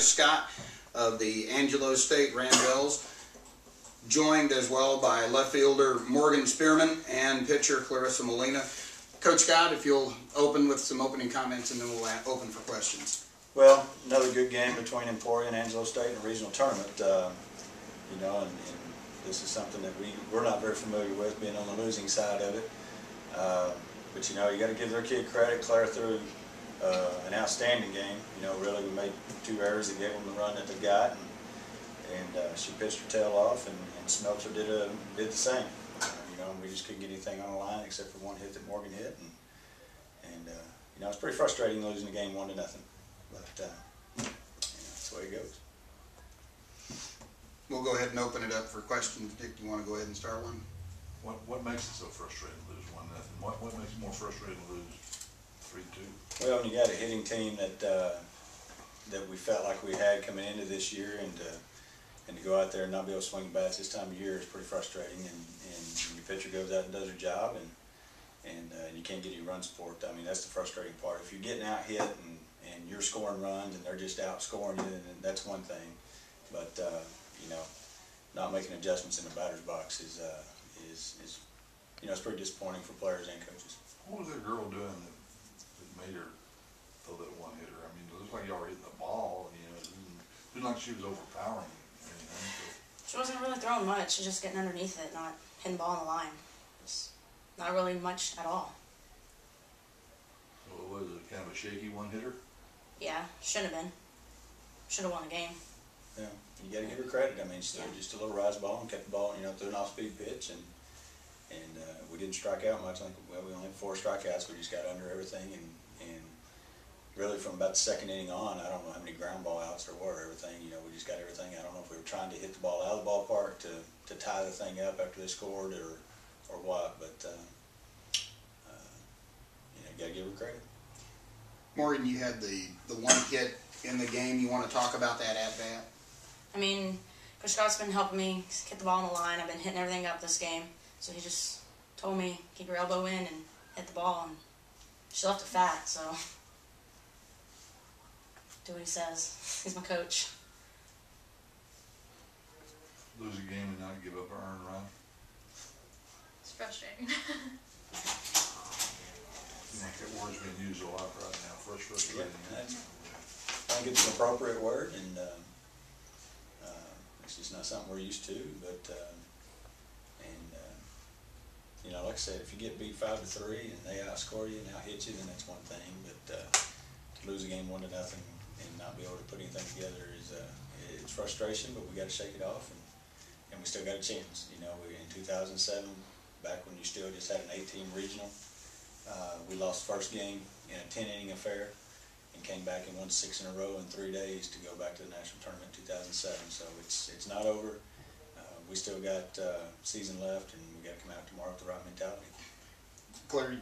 Scott of the Angelo State Rambelles, joined as well by left fielder Morgan Spearman and pitcher Clarissa Molina. Coach Scott, if you'll open with some opening comments, and then we'll open for questions. Well, another good game between Emporia and Angelo State in a regional tournament. You know, and this is something that we're not very familiar with, being on the losing side of it. But you know, you got to give their kid credit. Claire threw an outstanding game. You know, really, we made 2 errors that gave them the run that they got, and she pitched her tail off, and Schmelzer did the same. You know, and we just couldn't get anything on the line except for one hit that Morgan hit, and you know, it's pretty frustrating losing the game 1-0. But you know, that's the way it goes. We'll go ahead and open it up for questions. Dick, you want to go ahead and start one? What makes it so frustrating to lose 1-0? What makes it more frustrating to lose 3-2? Well, when you got a hitting team that we felt like we had coming into this year, and to go out there and not be able to swing bats this time of year is pretty frustrating. And your pitcher goes out and does her job, and you can't get any run support. I mean, that's the frustrating part. If you're getting out hit and you're scoring runs and they're just outscoring you, then that's one thing. But you know, not making adjustments in the batter's box is you know, it's pretty disappointing for players and coaches. What was that girl doing that made her throw that one hitter? I mean, it looked like y'all were hitting the ball. You know, it didn't like she was overpowering anything. She wasn't really throwing much. She was just getting underneath it, not hitting the ball on the line. Just not really much at all. So it was kind of a shaky one hitter? Yeah, should have been. Should have won the game. Yeah, you got to give her credit. I mean, she threw just a little rise ball and kept the ball, you know, through an off-speed pitch, and we didn't strike out much. I think, well, we only had 4 strikeouts. We just got under everything, and really from about the 2nd inning on, I don't know how many ground ball outs there were. Everything, you know, we just got everything. I don't know if we were trying to hit the ball out of the ballpark to tie the thing up after they scored, or what. But you know, you got to give her credit. Morgan, you had the one hit in the game. You want to talk about that at bat? I mean, Coach Scott's been helping me get the ball on the line. I've been hitting everything up this game. So he just told me, keep your elbow in and hit the ball. And she left it fat, so do what he says. He's my coach. Lose a game and not give up an earned run? It's frustrating. I think that word's being used a lot right now. Frustrating. Yeah, I think it's an appropriate word, and it's just not something we're used to. But you know, like I said, if you get beat 5-3 and they outscore you and out-hit you, then that's one thing. But to lose a game 1-0 and not be able to put anything together it's frustration. But we got to shake it off, and we still got a chance. You know, in 2007, back when you still just had an 8-team regional, we lost the first game in a 10-inning affair, and came back and won 6 in a row in 3 days to go back to the national tournament in 2007. So it's not over. We still got season left, and we got to come out tomorrow with the right mentality. Claire,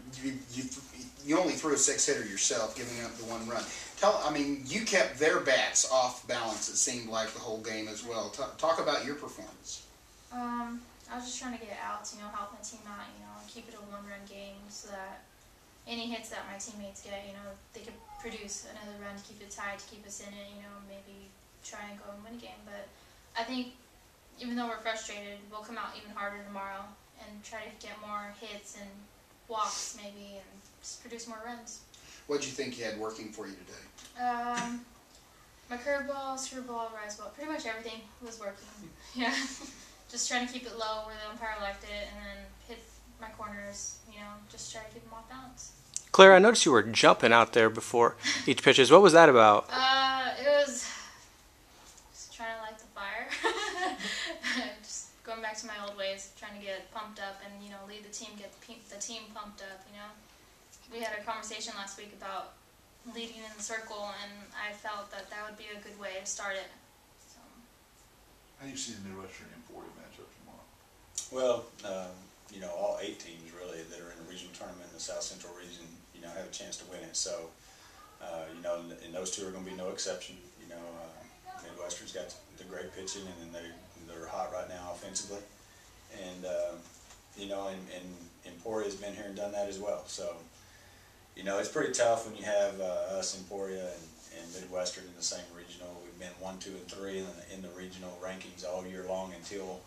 you only threw a 6-hitter yourself, giving up the 1 run. I mean, you kept their bats off balance, it seemed like, the whole game as well. Talk about your performance. I was just trying to get outs, you know, help my team out, you know, keep it a 1-run game so that any hits that my teammates get, you know, they could produce another run to keep it tied, to keep us in it, you know, maybe try and go and win a game. But I think even though we're frustrated, we'll come out even harder tomorrow and try to get more hits and walks maybe, and just produce more runs. What did you think you had working for you today? My curveball, screwball, rise ball, pretty much everything was working. Yeah, just trying to keep it low where the umpire liked it, and then hit my corners, you know, just try to keep them off balance. Claire, I noticed you were jumping out there before each pitches. What was that about? It was just trying to light the fire. Just going back to my old ways, trying to get pumped up and, you know, lead the team, get the team pumped up, you know. We had a conversation last week about leading in the circle, and I felt that that would be a good way to start it. So. How do you see the Midwestern Emporia matchup tomorrow? Well, you know, all 8 teams really that are in the regional tournament in the South Central region, you know, have a chance to win it. So, you know, and those 2 are going to be no exception. You know, Midwestern's got the great pitching, and then they're hot right now offensively. And, you know, and Emporia's been here and done that as well. So, you know, it's pretty tough when you have us, Emporia, and Midwestern in the same regional. We've been 1, 2, and 3 in the regional rankings all year long until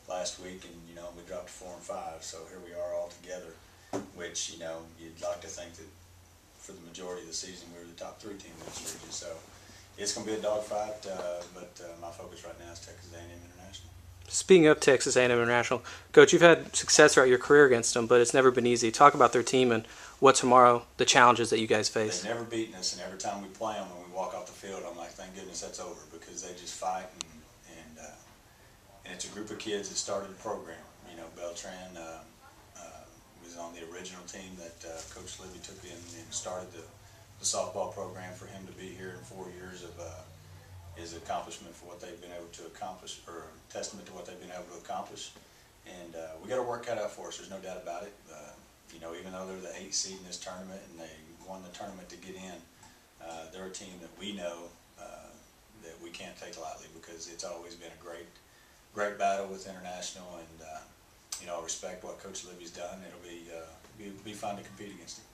last week, and you know, we dropped to 4 and 5. So here we are all together, which, you know, you'd like to think that for the majority of the season we were the top 3 team in this region. So it's going to be a dogfight, but my focus right now is Texas A&M International. Speaking of Texas A&M International, Coach, you've had success throughout your career against them, but it's never been easy. Talk about their team and what tomorrow, the challenges that you guys face. They've never beaten us, and every time we play them, when we walk off the field, I'm like, thank goodness that's over, because they just fight, and it's a group of kids that started the program. You know, Beltran was on the original team that Coach Libby took in and started the softball program. For him to be here in 4 years of is an accomplishment for what they've been able to accomplish, or a testament to what they've been able to accomplish. And we got our work cut out for us. There's no doubt about it. You know, even though they're the 8th seed in this tournament and they won the tournament to get in, they're a team that we know that we can't take lightly, because it's always been a great battle with International, and you know, I respect what Coach Libby's done. It'll be fun to compete against him.